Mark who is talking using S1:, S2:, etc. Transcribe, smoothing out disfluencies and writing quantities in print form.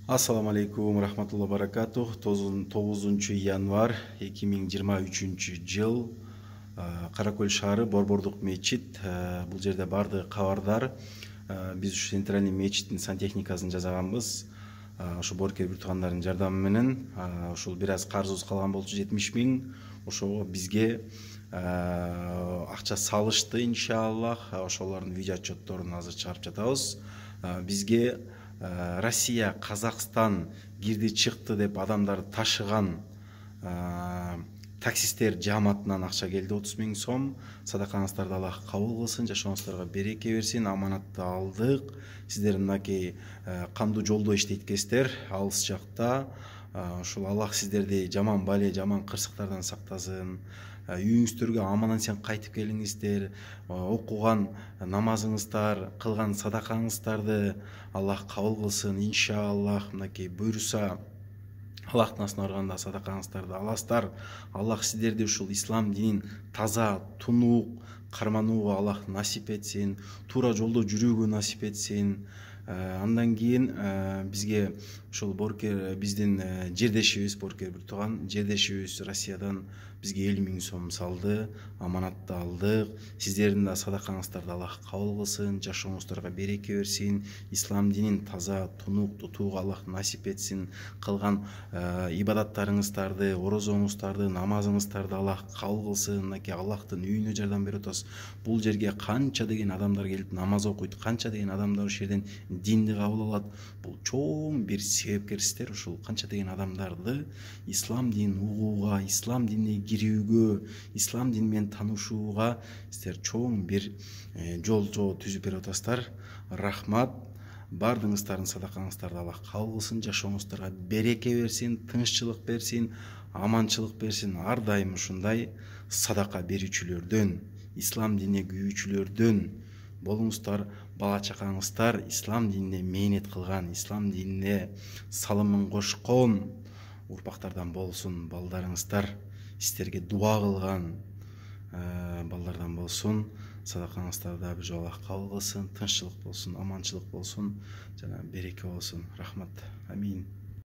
S1: Ассаламу алейкум, рахматулла баракатух. 9 январ 2023 жыл. Каракөл шаары, Борбордук мечит. Бул жерде барды кабардар. Биз ушу центральный мечиттин сантехникасын жасаганбыз. Ошо Боркер бир туугандардын жардамы менен ушул бир аз карызыбыз калган болчу 70 000. Ошого бизге акча салышты иншаллах. Ошолордун видео отчетторун азыр чыгарып жатабыз. Бизге Россия, Казакстан кирди чыкты деп адамдар ташыган таксистер жааматынан акча келди 30 000 сом. Садакаңыздарды Аллах кабыл кылсын, жашооңуздарга береке берсин. Аманатты алдык. Сиздер мынакей кандуу жолдо иштейт экенсиздер, алыс жакта. Ушул Аллах сиздерди жаман бале, жаман кырсыктардан сактасын. Үйүңүздөргө аман эсен кайтып келиңиздер. Окуган намазыңыздар, кылган садакаңыздарды Аллах кабыл кылсын иншаллах. Мынакей буйруса Аллахтын асына барганда садакаңыздарды аласыздар. Аллах сиздерди ушул ислам динин таза, тунук карманууга Аллах насип этсин, туура жолдо жүрүүгө насип этсин. Андан кийин бизге ушул Боркер биздин жердешибиз, Боркер бир тууган жердешибиз Россиядан бизге 50 000 сом салды. Аманатты алдык. Сиздердин да садакаңыздарды Аллах кабыл кылсын, жашооңуздарга береке берсин. Ислам динин таза, тунук тутууга Аллах насип этсин. Кылган ибадаттарыңыздарды, орозоңуздарды, намазыңыздарды Аллах кабыл кылсын. Мынакей Аллахтын үйүнө жардам берип атабыз. Бул жерге канча деген адамдар келип намаз окуйт, канча деген адамдар ушул жерден динди кабыл алат. Бул чоң бир себепкерсиздер. Ушул канча деген адамдарды ислам динин угууга, ислам динине кирүүгө, ислам дини менен таанышууга сиздер чоң бир жол түзүп берип атасыздар. Рахмат. Бардыңыздардын садакаңыздарды Аллах кабыл кылсын, жашооңуздарга береке берсин, тынччылык берсин, аманчылык берсин. Ар дайым ушундай садака берүүчүлөрдөн, ислам динине күйүүчүлөрдөн болуңуздар. Бала чакаңыздар ислам динине мээнет кылган, ислам динине салымын кошкон урпактардан болсун. Балдарыңыздар сиздерге дуа кылган балдардан болсун. Садакаңыздарды бир жолу Аллах кабыл кылсын, тынччылык болсун, аманчылык болсун, жана береке болсун. Рахмат. Амин.